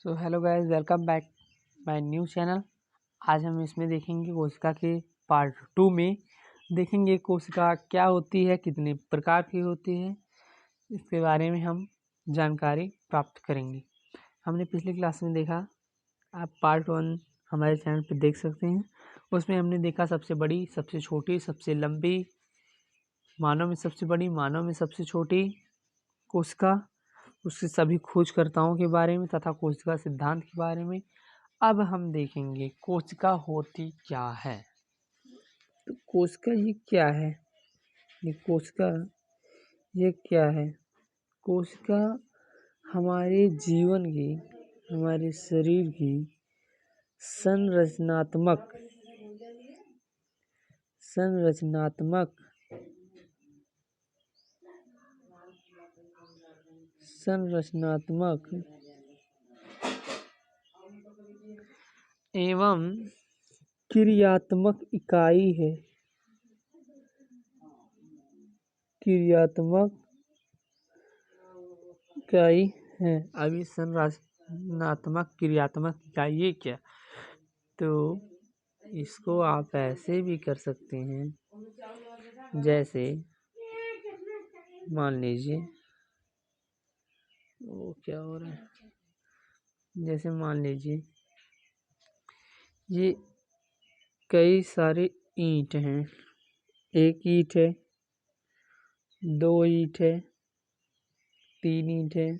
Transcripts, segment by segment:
So hello guys, welcome back my new channel. आज हम इसमें देखेंगे कोशिका के पार्ट 2 में देखेंगे कोशिका क्या होती है, कितने प्रकार की होती है, इसके बारे में हम जानकारी प्राप्त करेंगे। हमने पिछली क्लास में देखा, आप पार्ट 1 हमारे चैनल पर देख सकते हैं। उसमें हमने देखा सबसे बड़ी, सबसे छोटी, सबसे लंबी, मानव में सबसे बड़ी, मानव में सबसे छोटी कोशिका, उसके सभी खोजकर्ताओं के बारे में तथा कोशिका सिद्धांत के बारे में। अब हम देखेंगे कोशिका होती क्या है। तो कोशिका ये क्या है, ये कोशिका ये क्या है। कोशिका हमारे जीवन की, हमारे शरीर की संरचनात्मक एवं क्रियात्मक इकाई है। अभी संरचनात्मक क्रियात्मक इकाई ये क्या, तो इसको आप ऐसे भी कर सकते हैं, जैसे मान लीजिए वो क्या हो रहा है, जैसे मान लीजिए ये कई सारे ईंट हैं। एक ईंट है, 2 ईंट है, 3 ईंट है।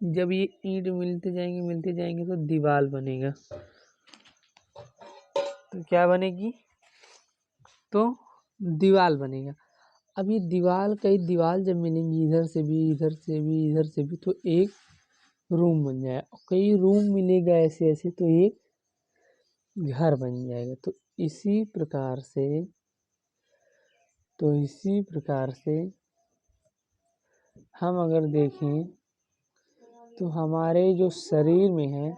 जब ये ईंट मिलते जाएंगे तो दीवार बनेगा। तो क्या बनेगी, तो दीवार बनेगा। अब ये कई दीवार जब मिलेंगी, इधर से भी, इधर से भी, इधर से भी, तो एक रूम बन जाएगा। कई रूम मिलेगा ऐसे ऐसे, तो एक घर बन जाएगा। तो इसी प्रकार से हम अगर देखें तो हमारे जो शरीर में है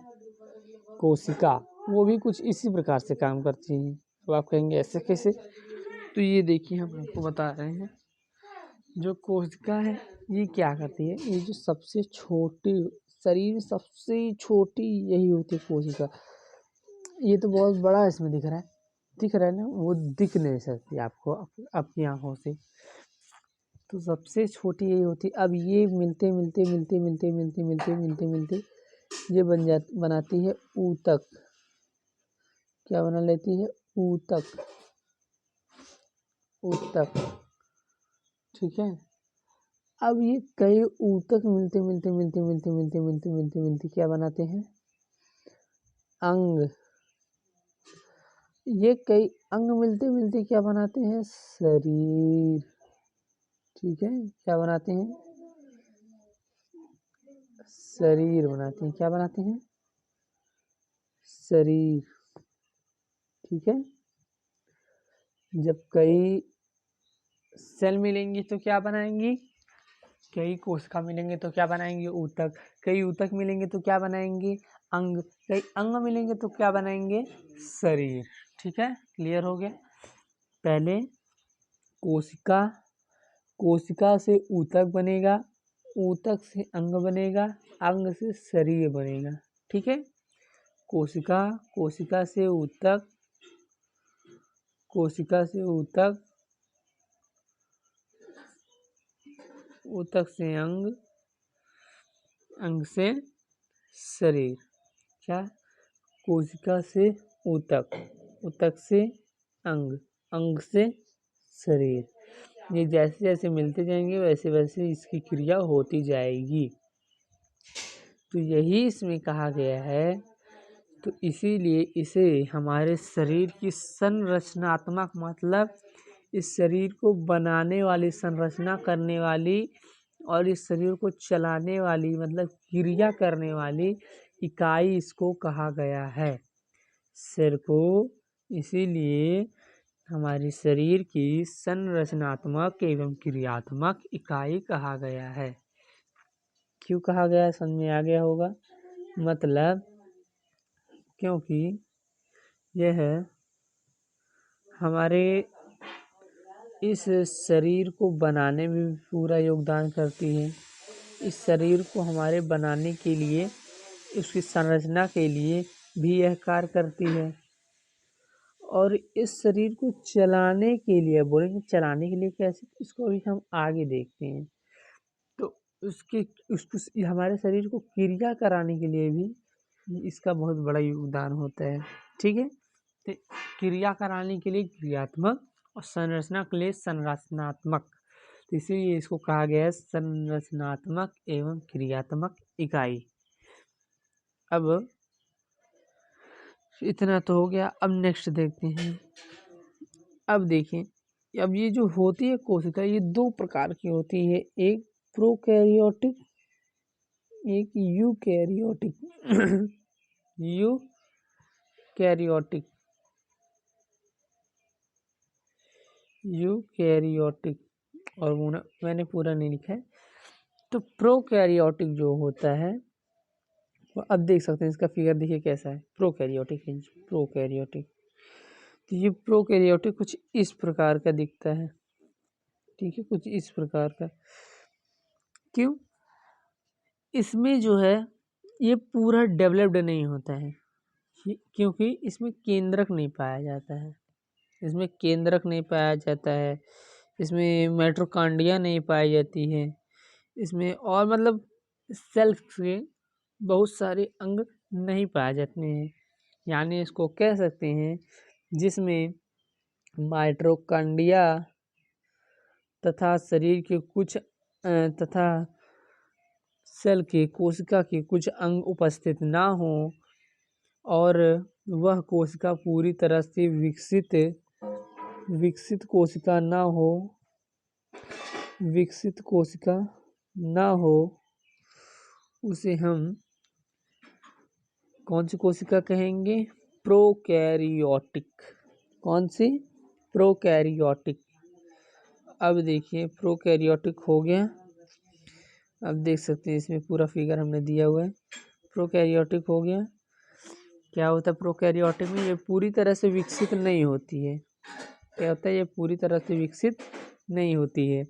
कोशिका, वो भी कुछ इसी प्रकार से काम करती है। तो आप कहेंगे ऐसे कैसे, तो ये देखिए हम आपको बता रहे हैं। जो कोशिका है ये क्या करती है, ये जो सबसे छोटी, शरीर में सबसे छोटी यही होती है कोशिका। ये तो बहुत बड़ा इसमें दिख रहा है ना, वो दिख नहीं सकती आपको आपकी आंखों से। तो सबसे छोटी यही होती। अब ये मिलते ये बनाती है ऊतक। क्या बना लेती है, ऊतक। ठीक है। अब ये कई ऊतक मिलते क्या बनाते हैं, अंग। ये कई अंग मिलते क्या बनाते हैं, शरीर। ठीक है, क्या बनाते हैं, शरीर बनाते हैं। क्या बनाते हैं, शरीर। ठीक है। जब कई सेल मिलेंगी तो क्या बनाएंगी, कई कोशिका मिलेंगे तो क्या बनाएंगे, ऊतक। कई ऊतक मिलेंगे तो क्या बनाएंगे, अंग। कई अंग मिलेंगे तो क्या बनाएंगे, शरीर। ठीक है, क्लियर हो गया। पहले कोशिका से ऊतक बनेगा, ऊतक से अंग बनेगा, अंग से शरीर बनेगा। ठीक है। कोशिका से ऊतक, ऊतक से अंग, अंग से शरीर। क्या, कोशिका से ऊतक, ऊतक से अंग, अंग से शरीर। ये जैसे जैसे मिलते जाएंगे वैसे वैसे इसकी क्रिया होती जाएगी। तो यही इसमें कहा गया है। तो इसीलिए इसे हमारे शरीर की संरचनात्मक, मतलब इस शरीर को बनाने वाली, संरचना करने वाली और इस शरीर को चलाने वाली, मतलब क्रिया करने वाली इकाई इसको कहा गया है, सिर को। इसीलिए हमारे शरीर की संरचनात्मक एवं क्रियात्मक इकाई कहा गया है। क्यों कहा गया, समझ में आ गया होगा। मतलब क्योंकि यह हमारे इस शरीर को बनाने में भी पूरा योगदान करती है। इस शरीर को हमारे बनाने के लिए उसकी संरचना के लिए भी यह कार्य करती है। और इस शरीर को चलाने के लिए, बोलेंगे चलाने के लिए कैसे, इसको भी हम आगे देखते हैं। तो उसको हमारे शरीर को क्रिया कराने के लिए भी इसका बहुत बड़ा योगदान होता है। ठीक है, तो क्रिया कराने के लिए क्रियात्मक और संरचना के लिए संरचनात्मक, तो इसीलिए इसको कहा गया है संरचनात्मक एवं क्रियात्मक इकाई। अब इतना तो हो गया। अब नेक्स्ट देखते हैं। अब देखिए, अब ये जो होती है कोशिका, ये दो प्रकार की होती है, एक प्रोकैरियोटिक, एक यूकैरियोटिक। यूकैरियोटिक, यूकैरियोटिक, और मैंने पूरा नहीं लिखा है। तो प्रोकैरियोटिक जो होता है, अब देख सकते हैं इसका फिगर, देखिए कैसा है प्रोकैरियोटिक। प्रोकैरियोटिक, तो ये प्रोकैरियोटिक कुछ इस प्रकार का दिखता है। ठीक है, कुछ इस प्रकार का। क्यों? इसमें जो है ये पूरा डेवलप्ड नहीं होता है, क्योंकि इसमें केंद्रक नहीं पाया जाता है। इसमें केंद्रक नहीं पाया जाता है, इसमें माइटोकॉन्ड्रिया नहीं पाई जाती है, इसमें और मतलब सेल्स के बहुत सारे अंग नहीं पाए जाते हैं। यानी इसको कह सकते हैं जिसमें माइटोकॉन्ड्रिया तथा शरीर के कुछ तथा सेल के कोशिका के कुछ अंग उपस्थित ना हो, और वह कोशिका पूरी तरह से विकसित कोशिका ना हो, विकसित कोशिका ना हो, उसे हम कौन सी कोशिका कहेंगे? प्रोकैरियोटिक। कौन सी? प्रोकैरियोटिक। अब देखिए प्रोकैरियोटिक हो गया। अब देख सकते हैं इसमें पूरा फिगर हमने दिया हुआ है। प्रोकैरियोटिक हो गया। क्या होता है प्रोकैरियोटिक में? ये पूरी तरह से विकसित नहीं होती है। क्या होता है? ये पूरी तरह से विकसित नहीं होती है,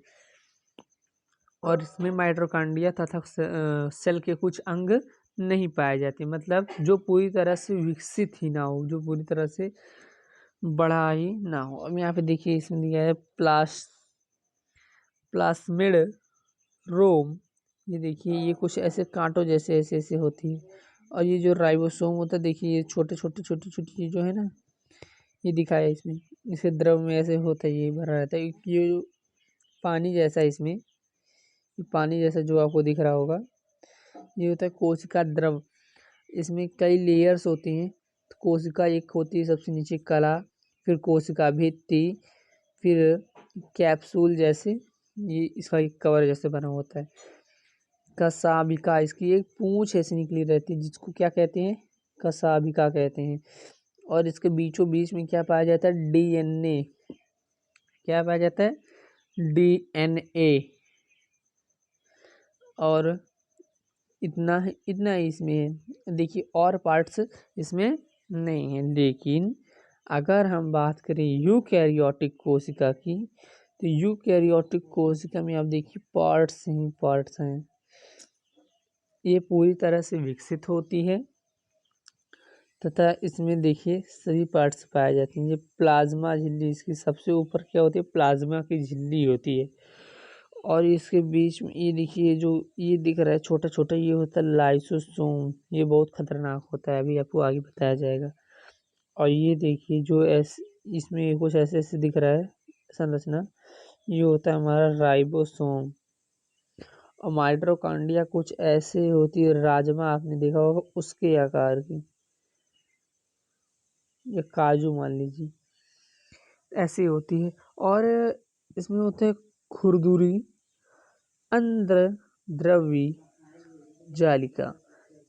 और इसमें माइटोकॉन्ड्रिया तथा सेल के कुछ अंग नहीं पाए जाते, मतलब जो पूरी तरह से विकसित ही ना हो, जो पूरी तरह से बड़ा ही ना हो। अब यहाँ पे देखिए इसमें दिया है प्लास्मिड रोम। ये देखिए ये कुछ ऐसे कांटों जैसे ऐसे ऐसे होती है, और ये जो राइबोसोम होता है, देखिए ये छोटे छोटे छोटी छोटी जो है ना, ये दिखाया है इसमें, इसे द्रव में ऐसे होता है, ये भरा रहता है, ये जो पानी जैसा है इसमें, ये पानी जैसा जो आपको दिख रहा होगा, ये होता है कोशिका द्रव। इसमें कई लेयर्स होती हैं। तो कोशिका एक होती है सबसे नीचे कला, फिर कोशिका भित्ति, फिर कैप्सूल जैसे, ये इसका एक कवर जैसे बना होता है। कशाभिका, इसकी एक पूंछ ऐसी निकली रहती है, जिसको क्या कहते हैं? कशाभिका कहते हैं। और इसके बीचों बीच में क्या पाया जाता है? डीएनए। क्या पाया जाता है? डीएनए। और इतना ही इसमें है। देखिए और पार्ट्स इसमें नहीं है। लेकिन अगर हम बात करें यूकैरियोटिक कोशिका की, तो यूकैरियोटिक कोशिका में आप देखिए पार्ट्स ही पार्ट्स हैं। ये पूरी तरह से विकसित होती है, तथा इसमें देखिए सभी पार्ट्स पाए जाते हैं। ये प्लाज्मा झिल्ली, इसकी सबसे ऊपर क्या होती है? प्लाज्मा की झिल्ली होती है। और इसके बीच में ये देखिए जो ये दिख रहा है छोटा छोटा, ये होता है लाइसोसोम। ये बहुत खतरनाक होता है, अभी आपको आगे बताया जाएगा। और ये देखिए जो ऐसे इसमें कुछ ऐसे ऐसे दिख रहा है संरचना, ये होता है हमारा राइबोसोम। और माइटोकॉन्ड्रिया कुछ ऐसे होती है, राजमा आपने देखा होगा उसके आकार की, या काजू मान लीजिए, ऐसी होती है। और इसमें होते हैं खुरदुरी अंतर्द्रवी जालिका।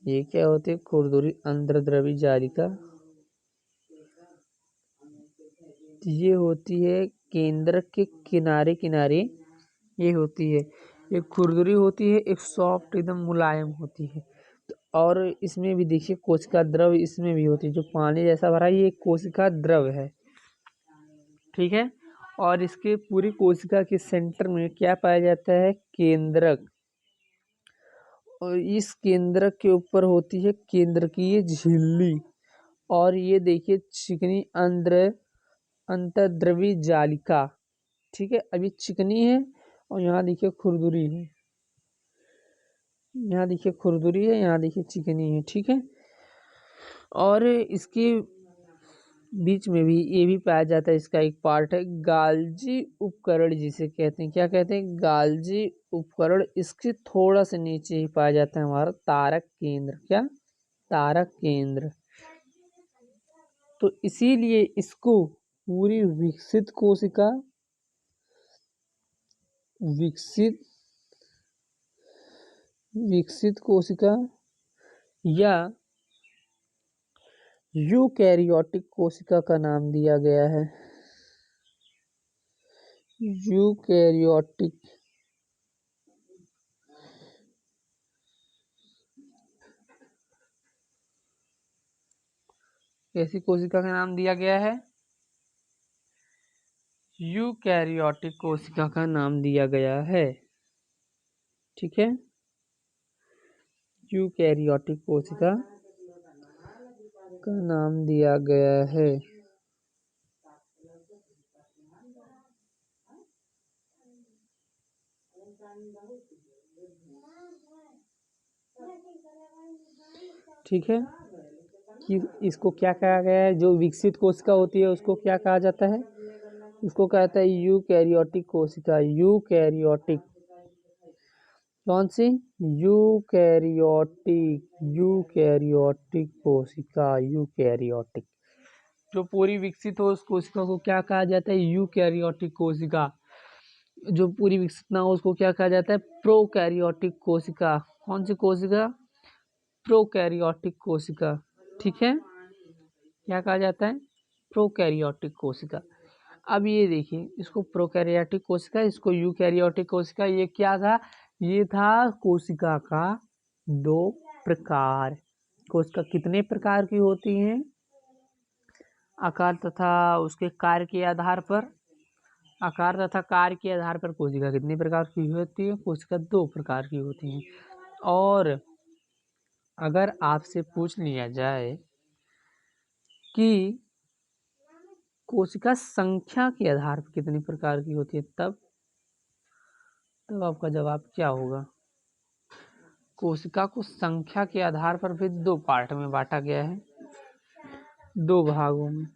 ये क्या होती है? खुरदुरी अंतर्द्रवी जालिका। ये होती है केंद्र के किनारे किनारे, ये होती है। एक खुरदुरी होती है, एक सॉफ्ट एकदम मुलायम होती है। और इसमें भी देखिए कोशिका द्रव इसमें भी होती है, जो पानी जैसा भरा है, ये कोशिका द्रव है। ठीक है, और इसके पूरी कोशिका के सेंटर में क्या पाया जाता है? केंद्रक। और इस केंद्रक के ऊपर होती है केंद्रकीय झिल्ली। और ये देखिए चिकनी अंतर्द्रवी जालिका। ठीक है, अभी चिकनी है और यहाँ देखिए खुरदुरी है, यहाँ देखिए खुरदुरी है, यहाँ देखिए चिकनी है। ठीक है, और इसके बीच में भी ये भी पाया जाता है, इसका एक पार्ट है गाल्जी उपकरण जिसे कहते हैं। क्या कहते हैं? गाल्जी उपकरण। इसके थोड़ा सा नीचे ही पाया जाता है हमारा तारक केंद्र। क्या? तारक केंद्र। तो इसीलिए इसको पूरी विकसित कोशिका, विकसित कोशिका या यूकैरियोटिक कोशिका का नाम दिया गया है। यूकैरियोटिक कैसी कोशिका का नाम दिया गया है? यूकैरियोटिक कोशिका का नाम दिया गया है। ठीक है, यूकैरियोटिक कोशिका का नाम दिया गया है। ठीक है, कि इसको क्या कहा गया है? जो विकसित कोशिका होती है उसको क्या कहा जाता है? उसको कहता है यूकैरियोटिक कोशिका। यूकैरियोटिक। कौन सी? यूकैरियोटिक कोशिका। यूकैरियोटिक जो पूरी विकसित हो उस कोशिका को क्या कहा जाता है? यूकैरियोटिक कोशिका। जो पूरी विकसित ना हो उसको क्या कहा जाता है? प्रोकैरियोटिक कोशिका। कौन सी कोशिका? प्रोकैरियोटिक कोशिका। ठीक है, क्या कहा जाता है? प्रोकैरियोटिक कोशिका। अब ये देखिए, इसको प्रोकैरियोटिक कोशिका, इसको यूकैरियोटिक कोशिका। ये क्या था? ये था कोशिका का दो प्रकार। कोशिका कितने प्रकार की होती हैं? आकार तथा उसके कार्य के आधार पर, आकार तथा कार्य के आधार पर कोशिका कितने प्रकार की होती है? कोशिका दो प्रकार की होती हैं। और अगर आपसे पूछ लिया जाए कि कोशिका संख्या के आधार पर कितनी प्रकार की होती है, तब आपका जवाब क्या होगा? कोशिका को संख्या के आधार पर भी दो पार्ट में बांटा गया है, दो भागों में,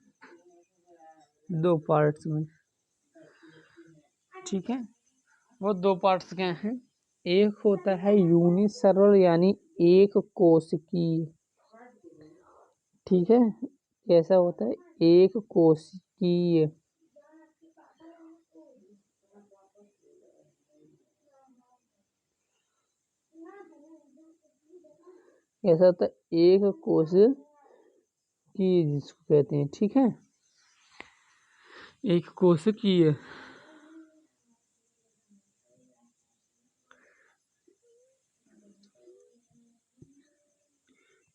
दो पार्ट्स में। ठीक है, वो दो पार्ट्स क्या हैं? एक होता है यूनिसेलुलर यानी एक कोशिकीय। ठीक है, कैसा होता है? एक कोशिकीय। कैसा होता है? एक कोशिकीय जिसको कहते हैं। ठीक है, एक कोशिकीय।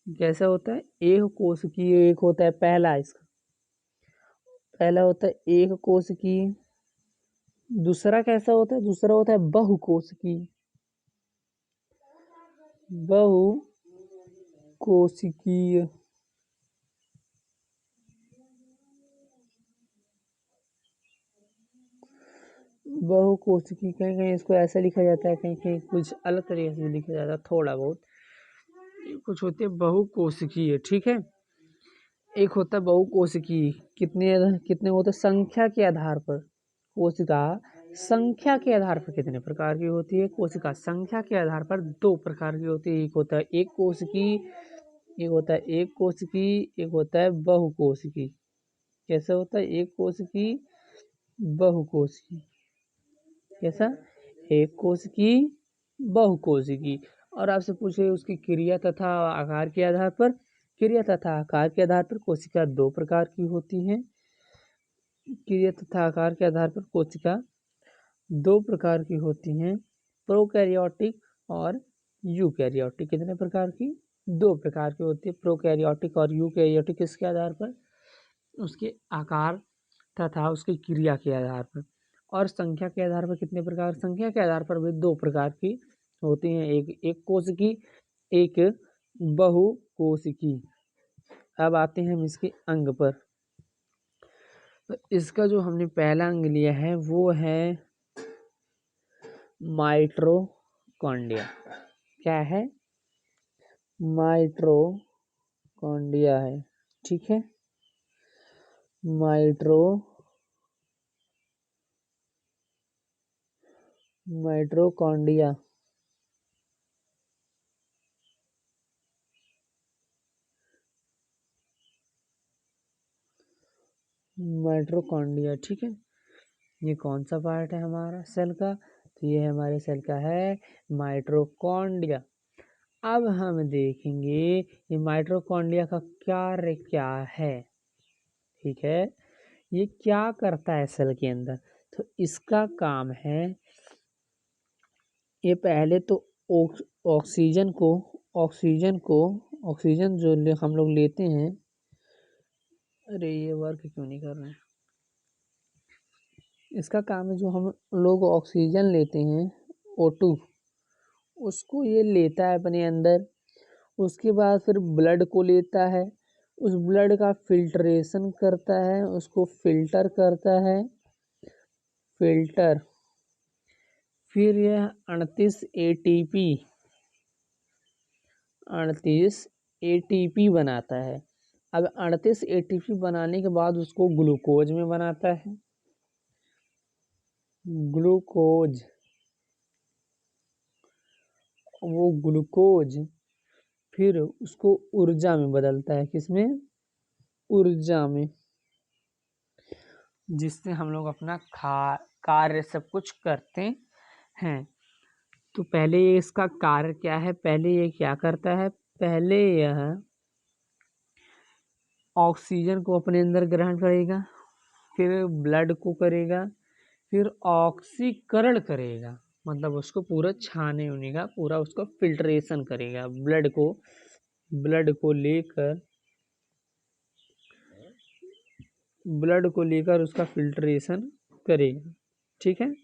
कैसा होता है? एक कोशिकीय। एक होता है पहला, इसका पहला होता है एक कोशिकीय। दूसरा कैसा होता है? दूसरा होता है बहुकोशिकीय। बहुकोशिकीय। बहुकोशिकीय कहीं कहीं इसको ऐसा लिखा जाता है, कहीं कहीं कुछ अलग तरीके से लिखा जाता है, थोड़ा बहुत कुछ होते हैं बहुकोशिकीय। ठीक है, एक होता है बहुकोशिकीय। कितने कितने होते हैं? संख्या के आधार पर। कोशिका संख्या के आधार पर कितने प्रकार की होती है? कोशिका संख्या के आधार पर दो प्रकार की होती है। एक होता है एक कोशिकीय, एक होता है एक कोशिकीय, एक होता है बहुकोशिकीय। कैसा होता है? एक कोशिकीय, बहुकोशिकीय। कैसा? एक कोशिकीय, बहुकोशिकीय। और आपसे पूछे उसकी क्रिया तथा आकार के आधार पर। क्रिया तथा आकार के आधार पर कोशिका दो प्रकार की होती हैं। क्रिया तथा आकार के आधार पर कोशिका दो प्रकार की होती हैं, प्रोकैरियोटिक और यूकैरियोटिक। कितने प्रकार की? दो प्रकार की होती है, प्रोकैरियोटिक और यूकैरियोटिक। किसके आधार पर? उसके आकार तथा उसकी क्रिया के आधार पर। और संख्या के आधार पर कितने प्रकार? संख्या के आधार पर भी दो प्रकार की होती हैं, एक एक कोशिकी, एक बहुकोशिकी। अब आते हैं हम इसके अंग पर। तो इसका जो हमने पहला अंग लिया है वो है माइटोकॉन्ड्रिया। क्या है? माइटोकॉन्ड्रिया है, ठीक है। माइटोकॉन्ड्रिया माइटोकॉन्ड्रिया, ठीक है। ये कौन सा पार्ट है हमारा सेल का? तो ये हमारे सेल का है माइटोकॉन्ड्रिया। अब हम देखेंगे ये माइटोकॉन्ड्रिया का कार्य क्या है, ठीक है। ये क्या करता है सेल के अंदर? तो इसका काम है, ये पहले तो ऑक्सीजन जो हम लोग लेते हैं। अरे ये वर्क क्यों नहीं कर रहे हैं? इसका काम है जो हम लोग ऑक्सीजन लेते हैं O2, उसको ये लेता है अपने अंदर। उसके बाद फिर ब्लड को लेता है, उस ब्लड का फिल्ट्रेशन करता है, उसको फिल्टर करता है, फिर यह 38 एटीपी बनाता है। अब 38 एटीपी बनाने के बाद उसको ग्लूकोज में बनाता है, वो ग्लूकोज फिर उसको ऊर्जा में बदलता है। किसमें? ऊर्जा में, जिससे हम लोग अपना कार्य सब कुछ करते हैं। तो पहले ये इसका कार्य क्या है? पहले ये क्या करता है? पहले यह ऑक्सीजन को अपने अंदर ग्रहण करेगा, फिर ब्लड को करेगा, फिर ऑक्सीकरण करेगा, मतलब उसको पूरा छाने होने का पूरा उसको फिल्ट्रेशन करेगा। ब्लड को लेकर उसका फिल्ट्रेशन करेगा, ठीक है।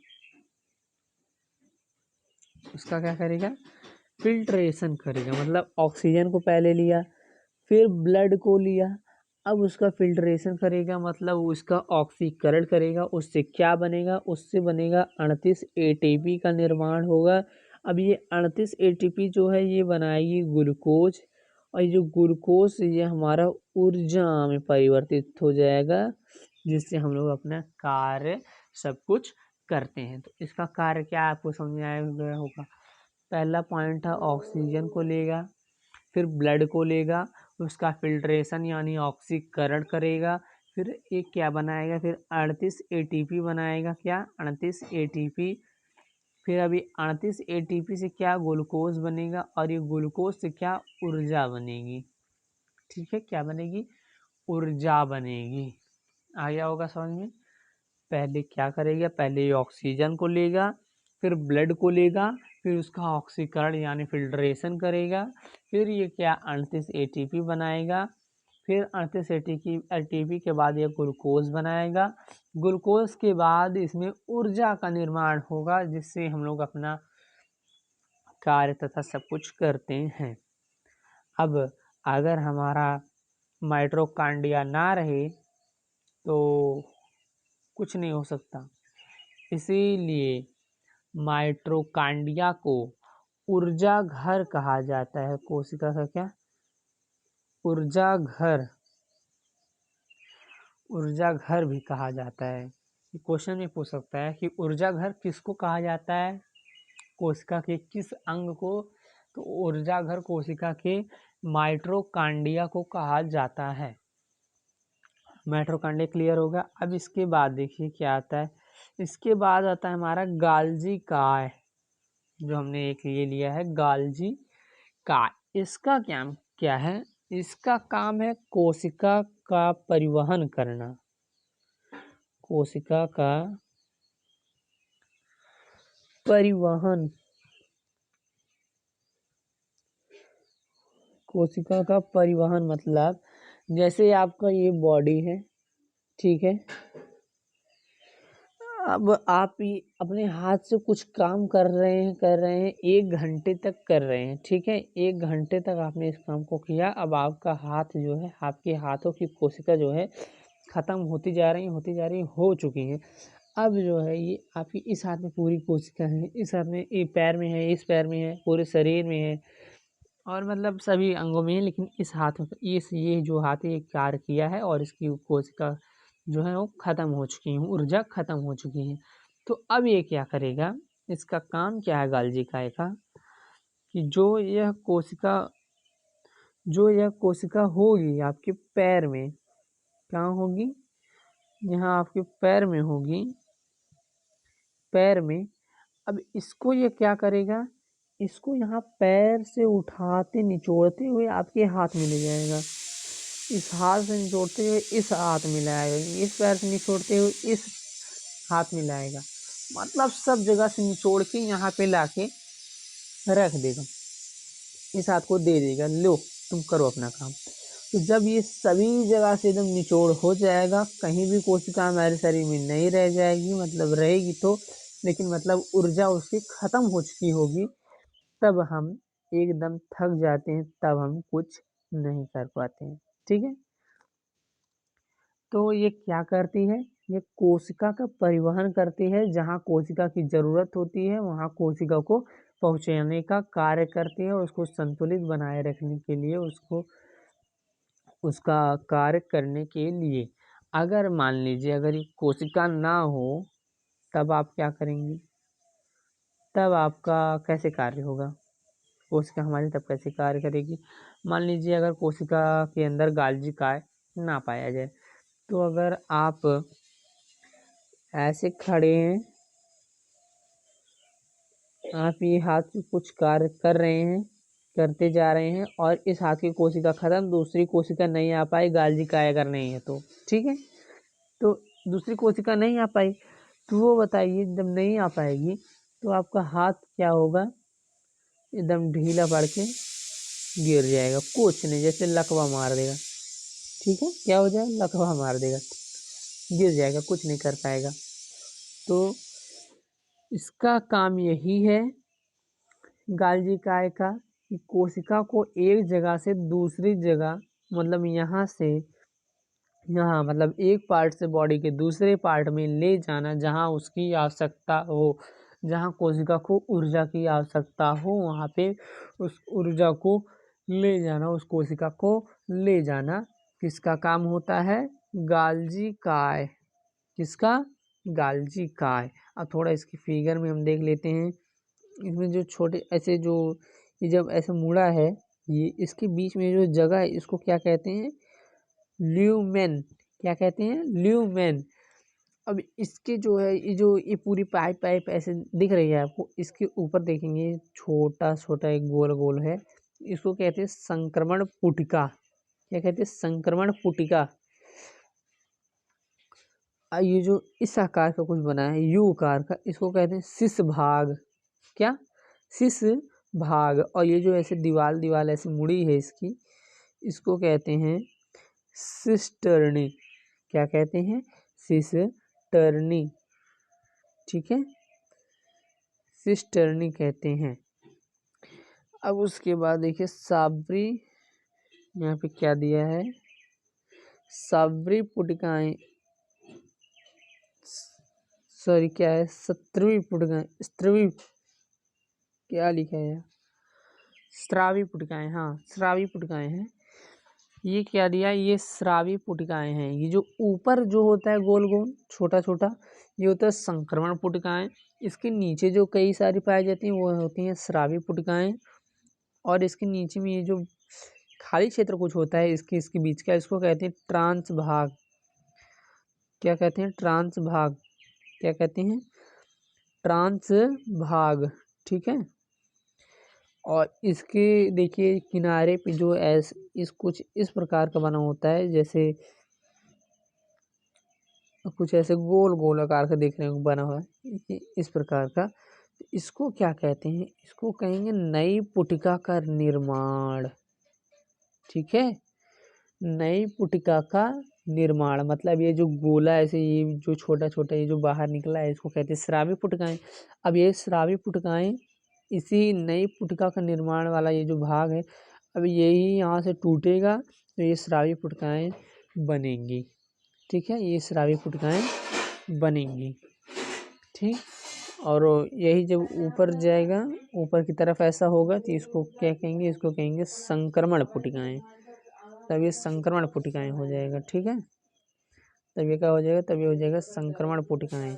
उसका क्या करेगा? फिल्ट्रेशन करेगा, मतलब ऑक्सीजन को पहले लिया, फिर ब्लड को लिया, अब उसका फिल्ट्रेशन करेगा, मतलब उसका ऑक्सीकरण करेगा। उससे क्या बनेगा? उससे बनेगा 38 एटीपी का निर्माण होगा। अब ये 38 एटीपी जो है ये बनाएगी ग्लूकोज, और ये जो ग्लूकोज ये हमारा ऊर्जा में परिवर्तित हो जाएगा, जिससे हम लोग अपना कार्य सब कुछ करते हैं। तो इसका कार्य क्या आपको समझ में आया गया होगा। पहला पॉइंट है ऑक्सीजन को लेगा, फिर ब्लड को लेगा, उसका फिल्ट्रेशन यानी ऑक्सीकरण करेगा, फिर एक क्या बनाएगा? फिर 38 एटीपी बनाएगा। क्या? 38 एटीपी। फिर अभी 38 एटीपी से क्या? ग्लूकोज बनेगा, और ये ग्लूकोज से क्या? ऊर्जा बनेगी, ठीक है। क्या बनेगी? ऊर्जा बनेगी। आ गया होगा समझ में। पहले क्या करेगा? पहले ये ऑक्सीजन को लेगा, फिर ब्लड को लेगा, फिर उसका ऑक्सीकरण यानी फिल्ट्रेशन करेगा, फिर ये क्या? 38 एटीपी बनाएगा, फिर 38 एटीपी के बाद ये ग्लूकोज बनाएगा। ग्लूकोज के बाद इसमें ऊर्जा का निर्माण होगा, जिससे हम लोग अपना कार्य तथा सब कुछ करते हैं। अब अगर हमारा माइटोकॉन्ड्रिया ना रहे तो कुछ नहीं हो सकता। इसीलिए माइटोकॉन्ड्रिया को ऊर्जा घर कहा जाता है। कोशिका का क्या? ऊर्जा घर भी कहा जाता है। क्वेश्चन में पूछ सकता है कि ऊर्जा घर किसको कहा जाता है? कोशिका के किस अंग को? तो ऊर्जा घर कोशिका के माइटोकॉन्ड्रिया को कहा जाता है। माइटोकॉन्ड्रिया क्लियर होगा। अब इसके बाद देखिए क्या आता है। इसके बाद आता है हमारा गाल्जी काय, जो हमने एक ये लिया है गाल्जी काय। इसका क्या है? इसका काम है कोशिका का परिवहन करना। कोशिका का परिवहन, कोशिका का परिवहन मतलब जैसे आपका ये बॉडी है, ठीक है। अब आप ही अपने हाथ से कुछ काम कर रहे हैं 1 घंटे तक कर रहे हैं, ठीक है। 1 घंटे तक आपने इस काम को किया। अब आपका हाथ जो है, आपके हाथों की कोशिका जो है ख़त्म होती जा रही हो चुकी हैं। अब जो है ये आपकी इस हाथ में पूरी कोशिका है, इस हाथ में, ये पैर में है, इस पैर में है, पूरे शरीर में है और मतलब सभी अंगों में है, लेकिन इस हाथ में ये जो हाथ है ये कार्य किया है और इसकी कोशिका जो है वो ख़त्म हो चुकी है, ऊर्जा ख़त्म हो चुकी है। तो अब ये क्या करेगा, इसका काम क्या है गाल्जी काय का, कि जो यह कोशिका होगी आपके पैर में, कहाँ होगी, यहाँ आपके पैर में होगी, पैर में। अब इसको ये क्या करेगा, इसको यहाँ पैर से उठाते निचोड़ते हुए आपके हाथ में ले जाएगा, इस हाथ से निचोड़ते हुए इस हाथ में लाएगा, इस पैर से निचोड़ते हुए इस हाथ में लाएगा, मतलब सब जगह से निचोड़ के यहाँ पे लाके रख देगा, इस हाथ को दे देगा, लो तुम करो अपना काम। तो जब ये सभी जगह से एकदम निचोड़ हो जाएगा, कहीं भी कोशिका हमारे शरीर में नहीं रह जाएगी, मतलब रहेगी तो, लेकिन मतलब ऊर्जा उसकी खत्म हो चुकी होगी, तब हम एकदम थक जाते हैं, तब हम कुछ नहीं कर पाते हैं, ठीक है। तो ये क्या करती है, ये कोशिका का परिवहन करती है, जहाँ कोशिका की जरूरत होती है वहाँ कोशिका को पहुँचाने का कार्य करती है, उसको संतुलित बनाए रखने के लिए, उसको उसका कार्य करने के लिए। अगर मान लीजिए अगर ये कोशिका ना हो, तब आप क्या करेंगे, तब आपका कैसे कार्य होगा, कोशिका हमारी तब कैसे कार्य करेगी। मान लीजिए अगर कोशिका के अंदर गाल्जी काय ना पाया जाए, तो अगर आप ऐसे खड़े हैं, आप ये हाथ से कुछ कार्य कर रहे हैं, करते जा रहे हैं और इस हाथ की कोशिका खत्म, दूसरी कोशिका नहीं आ पाई, गाल्जी काय अगर नहीं है तो, ठीक है। तो दूसरी कोशिका नहीं आ पाई, तो वो बताइए, जब नहीं आ पाएगी तो आपका हाथ क्या होगा, एकदम ढीला पड़ के गिर जाएगा, कुछ नहीं, जैसे लकवा मार देगा, ठीक है, क्या हो जाएगा, लकवा मार देगा, गिर जाएगा, कुछ नहीं कर पाएगा। तो इसका काम यही है गाल्जी काय का, कि कोशिका को एक जगह से दूसरी जगह, मतलब यहाँ से यहाँ, मतलब एक पार्ट से बॉडी के दूसरे पार्ट में ले जाना, जहाँ उसकी आवश्यकता हो, जहाँ कोशिका को ऊर्जा की आवश्यकता हो, वहाँ पे उस ऊर्जा को ले जाना, उस कोशिका को ले जाना किसका काम होता है, गाल्जी काय, किसका, गाल्जी काय। अब थोड़ा इसकी फिगर में हम देख लेते हैं, इसमें जो छोटे ऐसे जो, ये जब ऐसे मुड़ा है, ये इसके बीच में जो जगह है इसको क्या कहते हैं, ल्यूमेन, क्या कहते हैं, ल्यूमेन। अब इसके जो है, ये पूरी पाइप पाइप ऐसे दिख रही है आपको, इसके ऊपर देखेंगे छोटा छोटा एक गोल गोल है, इसको कहते हैं संक्रमण पुटिका, क्या कहते हैं, संक्रमण पुटिका। ये जो इस आकार का कुछ बना है यू आकार का, इसको कहते हैं शीर्ष भाग, क्या, शीर्ष भाग। और ये जो ऐसे दीवाल दीवाल ऐसे मुड़ी है इसकी, इसको कहते हैं सिस्टर्नी, क्या कहते हैं, सिस्टर्नी, ठीक है, सिस्टर्नी कहते हैं। अब उसके बाद देखिए साबरी, यहाँ पे क्या दिया है, साबरी पुटिकाएं, सॉरी क्या है, 17वीं पुटिकाएं, स्त्रवी, क्या लिखा है, स्रावी पुटिकाएं, हाँ स्रावी पुटिकाएं हैं। ये क्या दिया, ये स्रावी पुटिकाएं हैं। ये जो ऊपर जो होता है गोल गोल छोटा छोटा, ये होता है संक्रमण पुटिकाएं। इसके नीचे जो कई सारी पाई जाती हैं वो होती हैं स्रावी पुटिकाएं। और इसके नीचे में ये जो खाली क्षेत्र कुछ होता है इसके इसके बीच का, इसको कहते हैं ट्रांस भाग, क्या कहते हैं, ट्रांस भाग, क्या कहते हैं, ट्रांस भाग, ठीक है। और इसके देखिए किनारे पे जो इस कुछ इस प्रकार का बना होता है, जैसे कुछ ऐसे गोल गोल आकार का देखने को बना हुआ है इस प्रकार का, इसको क्या कहते हैं, इसको कहेंगे नई पुटिका का निर्माण, ठीक है, नई पुटिका का निर्माण, मतलब ये जो गोला ऐसे ये जो छोटा छोटा ये जो बाहर निकला है इसको कहते हैं स्रावी पुटकाएं। अब ये स्रावी पुटकाएं इसी नई पुटका का निर्माण वाला ये जो भाग है, अब यही यहाँ से टूटेगा तो ये स्रावी पुटकाएं बनेंगी। ठीक है, ये स्रावी पुटकाएं बनेंगी। ठीक, और यही जब ऊपर जाएगा, ऊपर की तरफ ऐसा होगा तो इसको क्या कहेंगे, इसको कहेंगे संक्रमण पुटिकाएं। तब ये संक्रमण पुटिकाएं हो जाएगा। ठीक है, तब ये क्या हो जाएगा, तब ये हो जाएगा संक्रमण पुटिकाएं।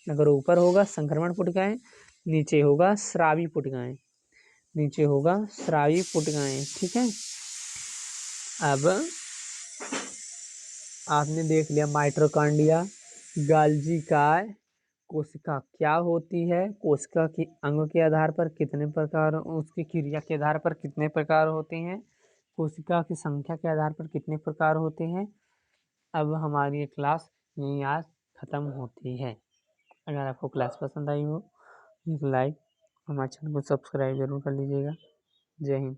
अगर ऊपर होगा संक्रमण पुटिकाएं, नीचे होगा स्रावी पुटिकाएं, नीचे होगा स्रावी पुटिकाएं। ठीक है, अब आपने देख लिया माइटोकॉन्ड्रिया, गाल्जी काय, कोशिका क्या होती है, कोशिका की अंग के आधार पर कितने प्रकार, उसकी क्रिया के आधार पर कितने प्रकार होते हैं, कोशिका की संख्या के आधार पर कितने प्रकार होते हैं। अब हमारी ये क्लास यहीं आज खत्म होती है। अगर आपको क्लास पसंद आई हो तो लाइक, हमारे चैनल को सब्सक्राइब जरूर कर लीजिएगा। जय हिंद।